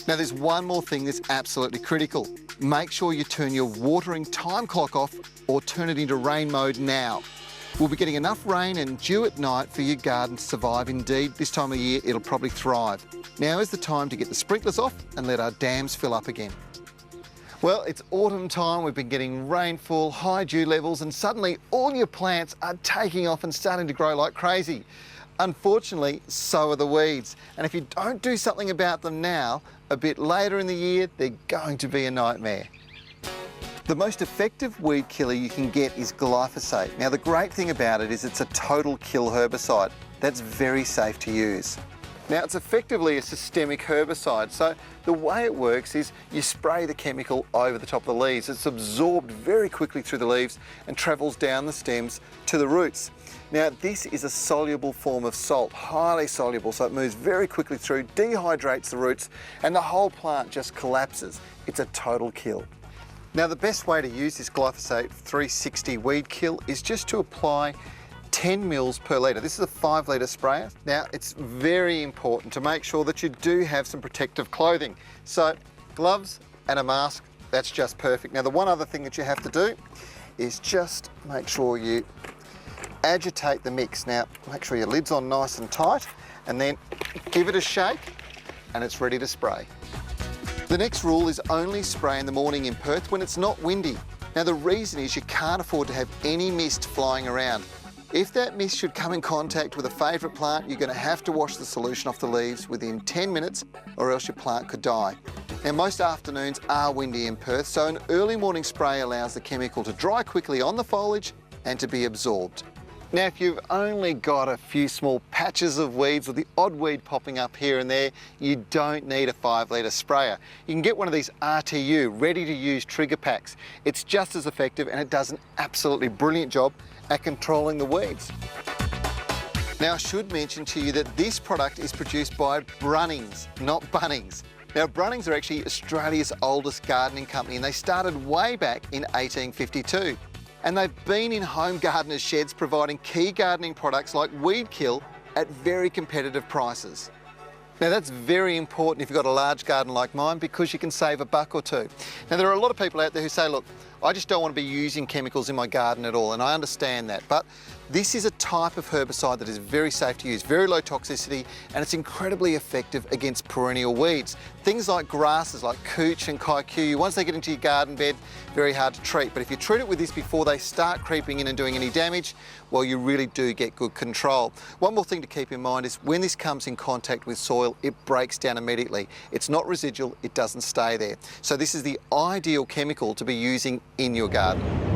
Now there's one more thing that's absolutely critical. Make sure you turn your watering time clock off or turn it into rain mode now. We'll be getting enough rain and dew at night for your garden to survive. Indeed, this time of year it'll probably thrive. Now is the time to get the sprinklers off and let our dams fill up again. Well, it's autumn time, we've been getting rainfall, high dew levels, and suddenly all your plants are taking off and starting to grow like crazy. Unfortunately, so are the weeds. And if you don't do something about them now, a bit later in the year, they're going to be a nightmare. The most effective weed killer you can get is glyphosate. Now, the great thing about it is it's a total kill herbicide that's very safe to use. Now, it's effectively a systemic herbicide, so the way it works is you spray the chemical over the top of the leaves. It's absorbed very quickly through the leaves and travels down the stems to the roots. Now, this is a soluble form of salt, highly soluble, so it moves very quickly through, dehydrates the roots, and the whole plant just collapses. It's a total kill. Now, the best way to use this glyphosate 360 weed kill is just to apply 10 mils per litre. This is a 5 litre sprayer. Now, it's very important to make sure that you do have some protective clothing. So, gloves and a mask, that's just perfect. Now, the one other thing that you have to do is just make sure you agitate the mix. Now, make sure your lid's on nice and tight, and then give it a shake, and it's ready to spray. The next rule is only spray in the morning in Perth when it's not windy. Now, the reason is you can't afford to have any mist flying around. If that mist should come in contact with a favourite plant, you're going to have to wash the solution off the leaves within 10 minutes or else your plant could die. Now, most afternoons are windy in Perth, so an early morning spray allows the chemical to dry quickly on the foliage and to be absorbed. Now, if you've only got a few small patches of weeds or the odd weed popping up here and there, you don't need a 5 litre sprayer. You can get one of these RTU, ready-to-use trigger packs. It's just as effective and it does an absolutely brilliant job at controlling the weeds. Now, I should mention to you that this product is produced by Brunnings, not Bunnings. Now, Brunnings are actually Australia's oldest gardening company, and they started way back in 1852. And they've been in home gardeners' sheds providing key gardening products like weed kill at very competitive prices. Now, that's very important if you've got a large garden like mine, because you can save a buck or two. Now, there are a lot of people out there who say, look, I just don't want to be using chemicals in my garden at all, and I understand that, but this is a type of herbicide that is very safe to use, very low toxicity, and it's incredibly effective against perennial weeds. Things like grasses like cooch and kikuyu, once they get into your garden bed, very hard to treat, but if you treat it with this before they start creeping in and doing any damage, well, you really do get good control. One more thing to keep in mind is when this comes in contact with soil, it breaks down immediately. It's not residual, it doesn't stay there. So this is the ideal chemical to be using in your garden.